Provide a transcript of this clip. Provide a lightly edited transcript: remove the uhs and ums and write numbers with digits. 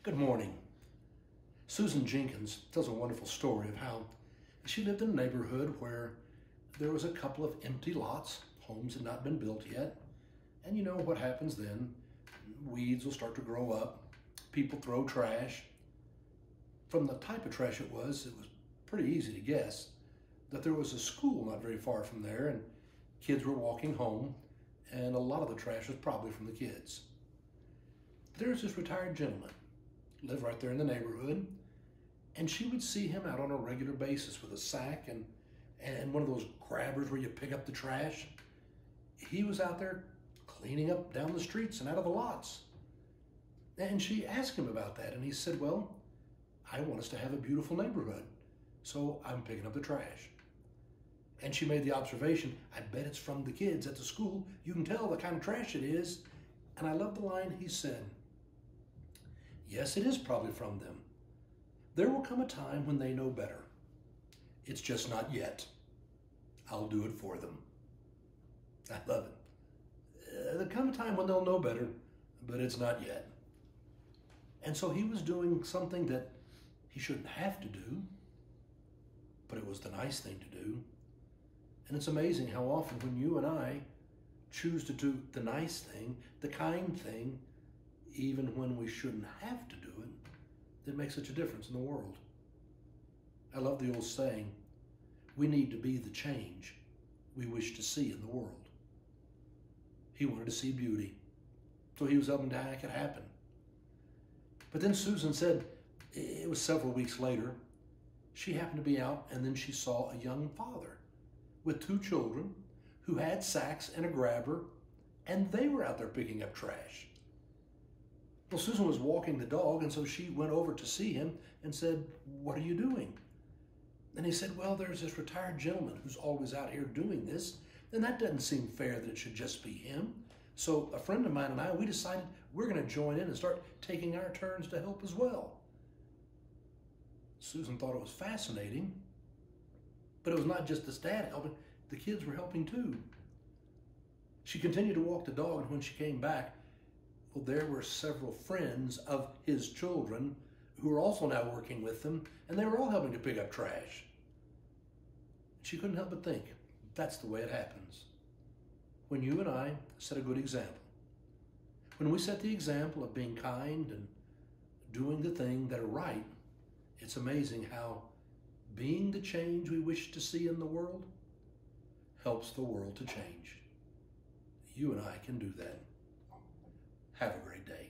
Good morning. Susan Jenkins tells a wonderful story of how she lived in a neighborhood where there was a couple of empty lots. Homes had not been built yet. And you know what happens then. Weeds will start to grow up. People throw trash. From the type of trash it was pretty easy to guess that there was a school not very far from there, and kids were walking home, and a lot of the trash was probably from the kids. There's this retired gentleman, lived right there in the neighborhood, and she would see him out on a regular basis with a sack and one of those grabbers where you pick up the trash. He was out there cleaning up down the streets and out of the lots. And she asked him about that, and he said, well, I want us to have a beautiful neighborhood, so I'm picking up the trash. And she made the observation, I bet it's from the kids at the school. You can tell the kind of trash it is. And I love the line he said, yes, it is probably from them. There will come a time when they know better. It's just not yet. I'll do it for them. I love it. There'll come a time when they'll know better, but it's not yet. And so he was doing something that he shouldn't have to do, but it was the nice thing to do. And it's amazing how often when you and I choose to do the nice thing, the kind thing, even when we shouldn't have to do it, it makes such a difference in the world. I love the old saying, we need to be the change we wish to see in the world. He wanted to see beauty, so he was helping to make it happen. But then Susan said, it was several weeks later, she happened to be out, and then she saw a young father with two children who had sacks and a grabber, and they were out there picking up trash. Well, Susan was walking the dog, and so she went over to see him and said, what are you doing? And he said, well, there's this retired gentleman who's always out here doing this, and that doesn't seem fair that it should just be him. So a friend of mine and I, we decided we're going to join in and start taking our turns to help as well. Susan thought it was fascinating, but it was not just his dad helping, the kids were helping too. She continued to walk the dog, and when she came back, well, there were several friends of his children who were also now working with them, and they were all helping to pick up trash. She couldn't help but think, that's the way it happens. When you and I set a good example, when we set the example of being kind and doing the thing that are right, it's amazing how being the change we wish to see in the world helps the world to change. You and I can do that. Have a great day.